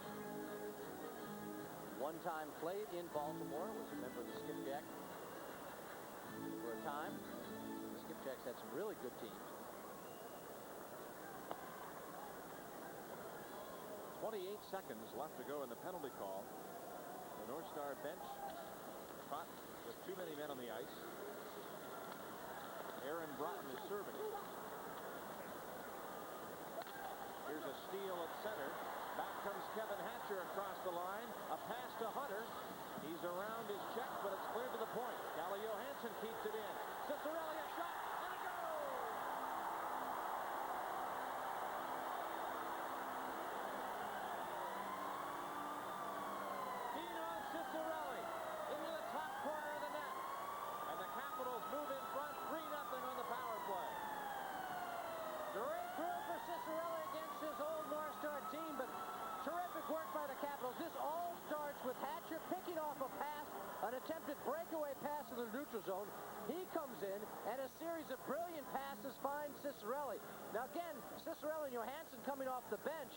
D: One time played in Baltimore, was a member of the Skipjack for a time. The Skipjacks had some really good teams.
N: 28 seconds left to go in the penalty call. The North Star bench caught with too many men on the ice. Aaron Broughton is serving. Here's a steal at center. Back comes Kevin Hatcher across the line. A pass to Hunter. He's around his check, but it's cleared to the point. Calle Johansson keeps it in. Ciccarelli a shot, and a goal! Dino Ciccarelli into the top corner of the net. And the Capitals move in front, 3-0 on the power play. Great throw for Ciccarelli against his old North Star team, but terrific work by the Capitals. This all starts with Hatcher picking off a pass, an attempted breakaway pass in the neutral zone. He comes in, and a series of brilliant passes finds Ciccarelli. Now again, Ciccarelli and Johansson coming off the bench.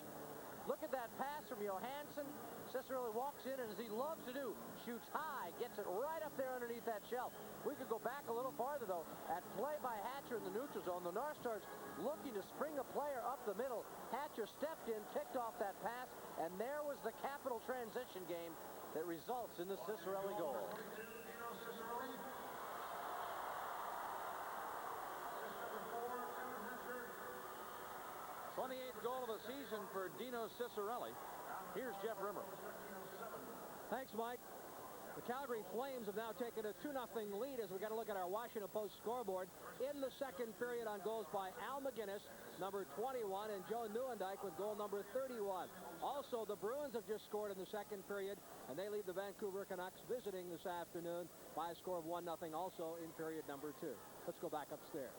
N: Look at that pass from Johansson. Ciccarelli walks in, and as he loves to do, shoots high, gets it right up there underneath that shelf. We could go back a little farther, though. At play by Hatcher in the neutral zone, the North Stars looking to spring a player up the middle. Hatcher stepped in, picked off that pass, and there was the Capital transition game that results in the Ciccarelli goal. 28th goal of the season for Dino Ciccarelli. Here's Jeff Rimmer.
D: Thanks, Mike. The Calgary Flames have now taken a 2-0 lead as we got to look at our Washington Post scoreboard in the second period on goals by Al McGinnis, number 21, and Joe Nieuwendyk with goal number 31. Also, the Bruins have just scored in the second period, and they leave the Vancouver Canucks visiting this afternoon by a score of 1-0 also in period number 2. Let's go back upstairs.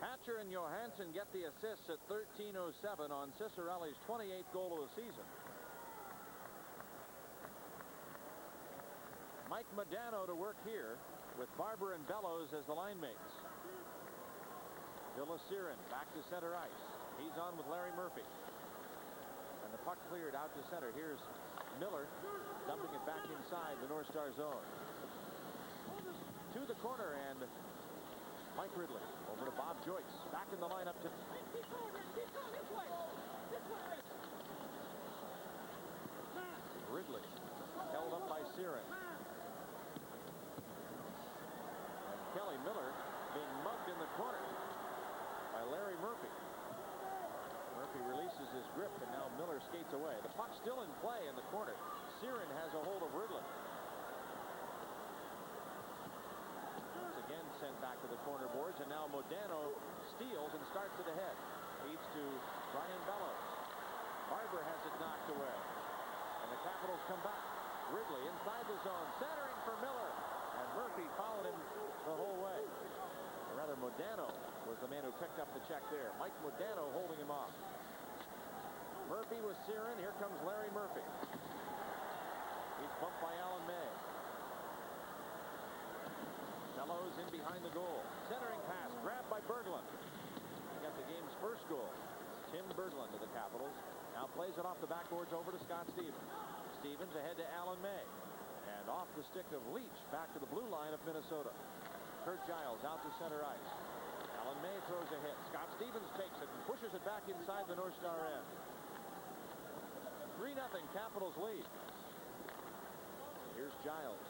N: Hatcher and Johansson get the assists at 13:07 on Ciccarelli's 28th goal of the season. Mike Modano to work here with Barber and Bellows as the line mates. Villa Siren back to center ice. He's on with Larry Murphy. And the puck cleared out to center. Here's Miller dumping it back inside the North Star zone. To the corner, and Mike Ridley over to Bob Joyce. Back in the lineup to Ridley. Held up by Siren. Kelly Miller being mugged in the corner by Larry Murphy. Murphy releases his grip, and now Miller skates away. The puck's still in play in the corner. Siren has a hold of Ridley. It's again sent back to the corner boards, and now Modano steals and starts it ahead. Leads to Brian Bellows. Barber has it knocked away. And the Capitals come back. Wrigley inside the zone, centering for Miller. And Murphy followed him the whole way. Or rather, Modano was the man who picked up the check there. Mike Modano holding him off. Murphy was Siren. Here comes Larry Murphy. He's bumped by Alan May. Fellows in behind the goal. Centering pass, grabbed by Berglund. He got the game's first goal. Tim Berglund to the Capitals. Now plays it off the backboards over to Scott Stevens. Stevens ahead to Alan May. And off the stick of Leach back to the blue line of Minnesota. Kurt Giles out to center ice. Alan May throws a hit. Scott Stevens takes it and pushes it back inside the North Star end. 3-0 Capitals lead. Here's Giles.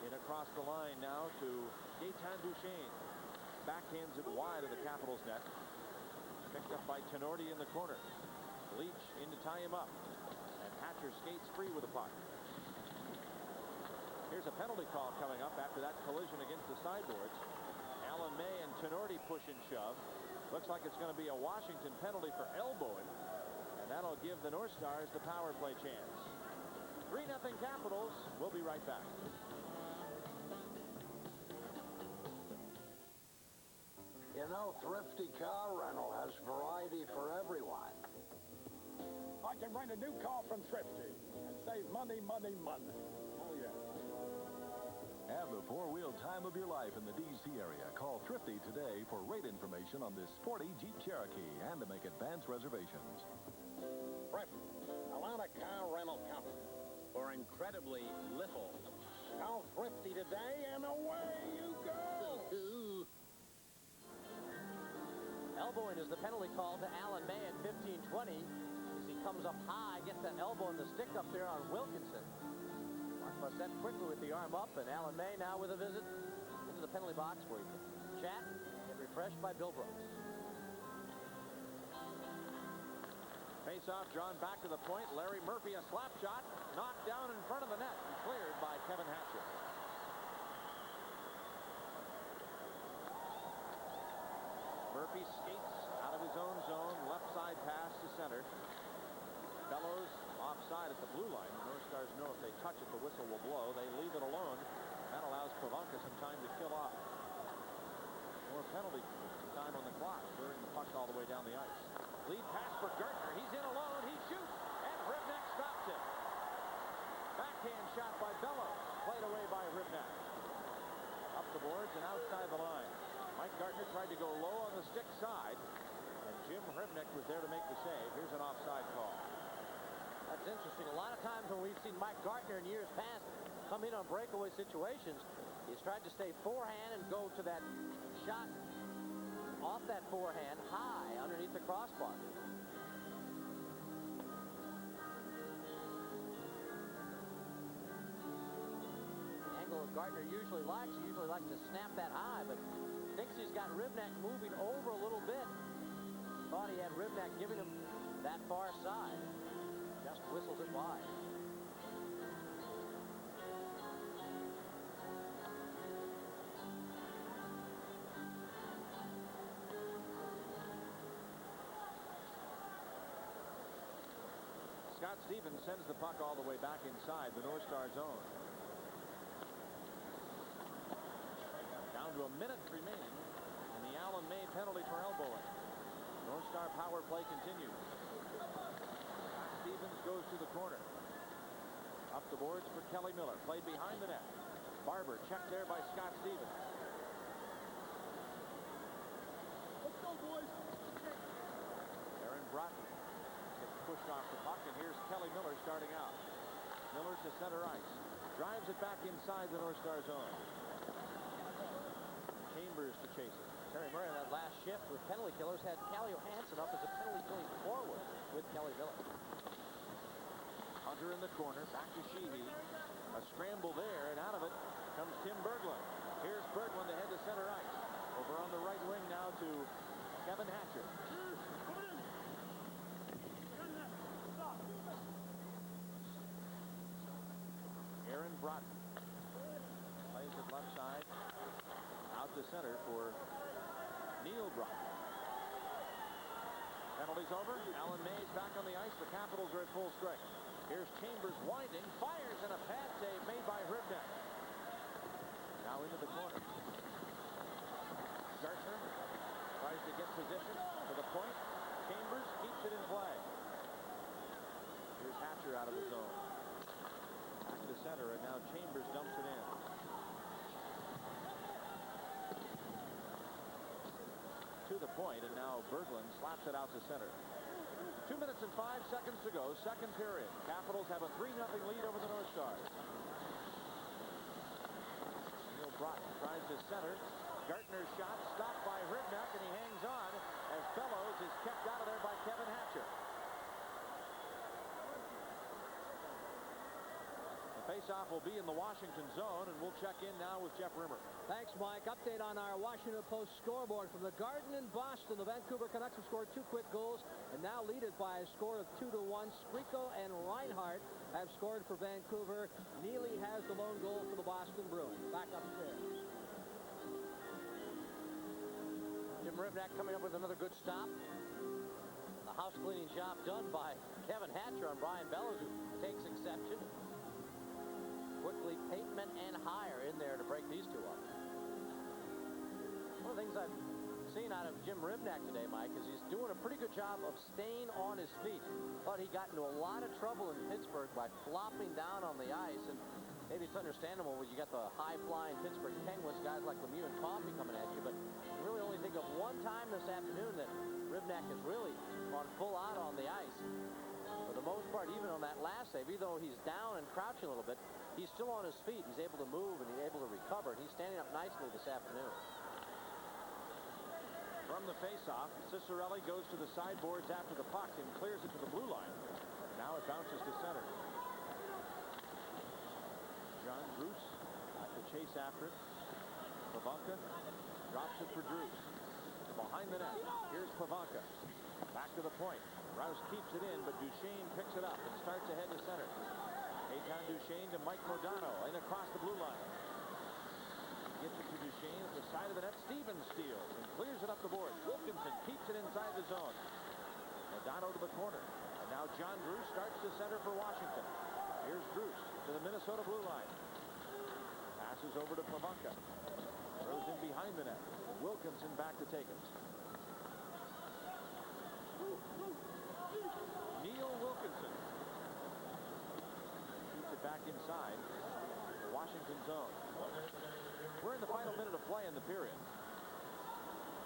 N: In across the line now to Gaetan Duchesne. Backhands it wide of the Capitals net. Picked up by Tenorti in the corner. Leach in to tie him up. And Hatcher skates free with the puck. Here's a penalty call coming up after that collision against the sideboards. Alan May and Tenorti push and shove. Looks like it's going to be a Washington penalty for elbowing. And that'll give the North Stars the power play chance. 3-0 Capitals. We'll be right back.
R: You know, Thrifty Car Rental has variety for everyone.
S: I can rent a new car from Thrifty and save money, money, money. Oh, yeah.
Q: Have the four-wheel time of your life in the D.C. area. Call Thrifty today for rate information on this sporty Jeep Cherokee and to make advance reservations.
I: Thrifty, Atlanta Car Rental Company. For incredibly little. Call Thrifty today and away you go.
D: Elbowing is the penalty call to Alan May at 15:20 as he comes up high, gets that elbow and the stick up there on Wilkinson. Mark Bussett quickly with the arm up, and Alan May now with a visit into the penalty box where he can chat and get refreshed by Bill Brooks.
N: Face-off drawn back to the point. Larry Murphy, a slap shot, knocked down in front of the net and cleared by Kevin Hatcher. Murphy skates out of his own zone, left side pass to center. Fellows offside at the blue line. The North Stars know if they touch it, the whistle will blow. They leave it alone. That allows Provanka some time to kill off. More penalty time on the clock, clearing the puck all the way down the ice. Lead pass for Gartner. He's in alone. He shoots, and Ribnak stops it. Backhand shot by Bellows. Played away by Ribnak. Up the boards and outside the line. Mike Gartner tried to go low on the stick side, and Jim Ribnak was there to make the save. Here's an offside call.
D: That's interesting. A lot of times when we've seen Mike Gartner in years past come in on breakaway situations, he's tried to stay forehand and go to that shot off that forehand high underneath the crossbar. The angle that Gartner usually likes to snap that high, but thinks he's got Ribnak moving over a little bit. Thought he had Ribnak giving him that far side. Just whistles it wide.
N: Scott Stevens sends the puck all the way back inside the North Star zone. Down to a minute remaining in the Alan May penalty for elbowing. North Star power play continues. Scott Stevens goes to the corner. Up the boards for Kelly Miller. Played behind the net. Barber checked there by Scott Stevens.
S: Let's go, boys.
N: Aaron Broughton gets pushed off the puck, and here's Kelly Miller starting out. Miller to center ice. Drives it back inside the North Star zone. Chambers to chase it.
D: Terry Murray on that last shift with penalty killers had Callie Johansson up as a penalty killing forward with Kelly Miller.
N: Hunter in the corner, back to Sheehy. A scramble there, and out of it comes Tim Berglund. Here's Berglund to head to center ice. Over on the right wing now to Kevin Hatcher. Aaron Broughton plays it left side. Out to center for Neil Broughton. Penalties over. Alan Mays back on the ice. The Capitals are at full strength. Here's Chambers winding. Fires and a pad save made by Ribnak. Now into the corner. Gartner tries to get position for the point. Chambers keeps it in play. Here's Hatcher out of the zone. Back to center, and now Chambers dumps it in. To the point, and now Berglund slaps it out to center. 2 minutes and 5 seconds to go, second period. Capitals have a 3-0 lead over the North Stars. Neil Broughton tries to center. Gartner's shot stopped by Ribnak, and he hangs on as Bellows is kept out of there by Kevin Hatcher. Faceoff will be in the Washington zone, and we'll check in now with Jeff Rimmer.
D: Thanks, Mike. Update on our Washington Post scoreboard from the Garden in Boston. The Vancouver Canucks have scored 2 quick goals and now lead it by a score of 2-1. Skriko and Reinhart have scored for Vancouver. Neely has the lone goal for the Boston Bruins. Back upstairs. Jim Ribnak coming up with another good stop. The house cleaning job done by Kevin Hatcher on Brian Bellows, who takes exception. Quickly, Pateman and Hire in there to break these two up. One of the things I've seen out of Jim Ribnak today, Mike, is he's doing a pretty good job of staying on his feet. Thought he got into a lot of trouble in Pittsburgh by flopping down on the ice, and maybe it's understandable when you got the high-flying Pittsburgh Penguins, guys like Lemieux and Coffey coming at you, but I really only think of one time this afternoon that Ribnak has really gone full out on the ice. For the most part, even on that last save, even though he's down and crouching a little bit, he's still on his feet. He's able to move and he's able to recover. And he's standing up nicely this afternoon.
N: From the faceoff, Cicerelli goes to the sideboards after the puck and clears it to the blue line. Now it bounces to center. John Druce at the chase after it. Pavanka drops it for Druce. Behind the net, here's Pavanka. Back to the point. Rouse keeps it in, but Duchesne picks it up and starts ahead to center. Eitan Duchesne to Mike Modano and across the blue line. Gets it to Duchesne at the side of the net. Stevens steals and clears it up the board. Wilkinson keeps it inside the zone. Modano to the corner. And now John Druce starts to center for Washington. Here's Druce to the Minnesota blue line. Passes over to Pavanka. Throws in behind the net. Wilkinson back to take it. Neil Wilkinson keeps it back inside the Washington zone. We're in the final minute of play in the period.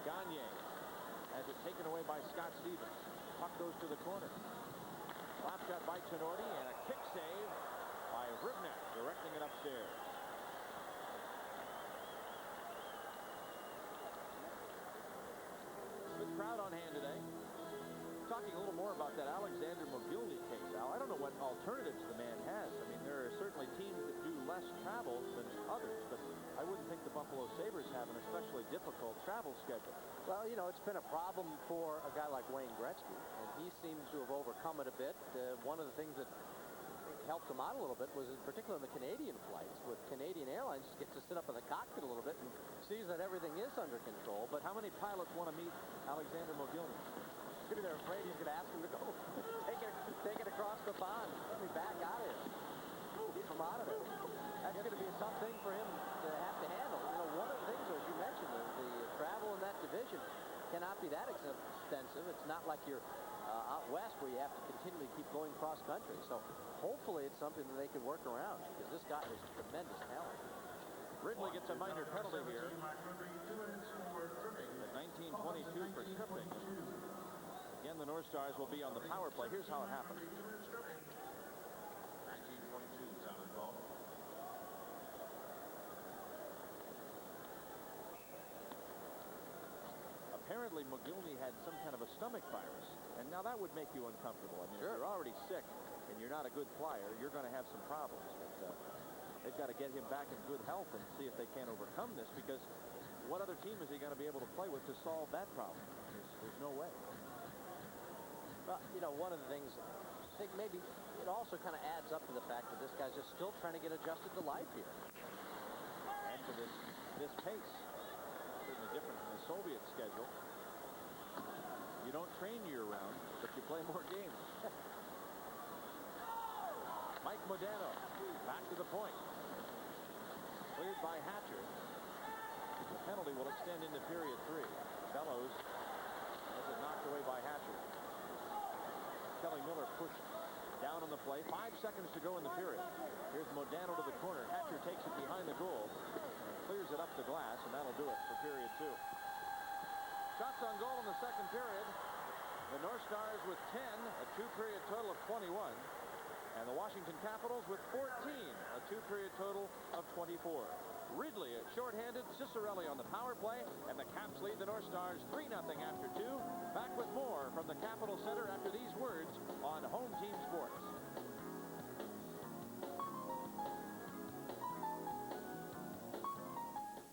N: Gagne has it taken away by Scott Stevens. Puck goes to the corner. Slap shot by Tenorti and a kick save by Ribnak, directing it upstairs. Good crowd on hand today. Talking a little more about that Alexander Mogilny case, Al. I don't know what alternatives the man has. I mean, there are certainly teams that do less travel than others, but I wouldn't think the Buffalo Sabres have an especially difficult travel schedule.
D: Well, you know, it's been a problem for a guy like Wayne Gretzky, and he seems to have overcome it a bit. One of the things that helped him out a little bit was, in particular, in the Canadian flights, with Canadian Airlines, just gets to sit up in the cockpit a little bit and sees that everything is under control. But
N: how many pilots want to meet Alexander Mogilny?
D: Maybe they're afraid he's going to ask him to go take it across the pond. Let me back out of here. Keep him out of it. That's going to be a tough thing for him to have to handle. You know, one of the things, as you mentioned, the travel in that division cannot be that extensive. It's not like you're out west where you have to continually keep going cross country. So hopefully it's something that they can work around, because this guy is tremendous talent.
N: Ridley gets a minor penalty here. At 19:22 for tripping. Again, the North Stars will be on the power play. Here's how it happened. 19:22 is on the ball. Apparently, Mogilny had some kind of a stomach virus, and now that would make you uncomfortable. I mean, if you're already sick and you're not a good flyer, you're going to have some problems. But they've got to get him back in good health and see if they can overcome this, because what other team is he going to be able to play with to solve that problem? There's no way.
D: Well, you know, one of the things, I think maybe it also kind of adds up to the fact that this guy's just still trying to get adjusted to life here.
N: And to this pace. Certainly different from the Soviet schedule. You don't train year-round, but you play more games. Mike Modano back to the point. Cleared by Hatcher. The penalty will extend into period 3. Bellows has it knocked away by Hatcher. Kelly Miller pushed down on the play. 5 seconds to go in the period. Here's Modano to the corner. Hatcher takes it behind the goal. Clears it up the glass, and that'll do it for period 2. Shots on goal in the second period. The North Stars with 10, a 2-period total of 21. And the Washington Capitals with 14, a 2-period total of 24. Ridley at shorthanded, Cicerelli on the power play, and the Caps lead the North Stars 3-0 after 2. Back with more from the Capitol Center after these words on Home Team Sports.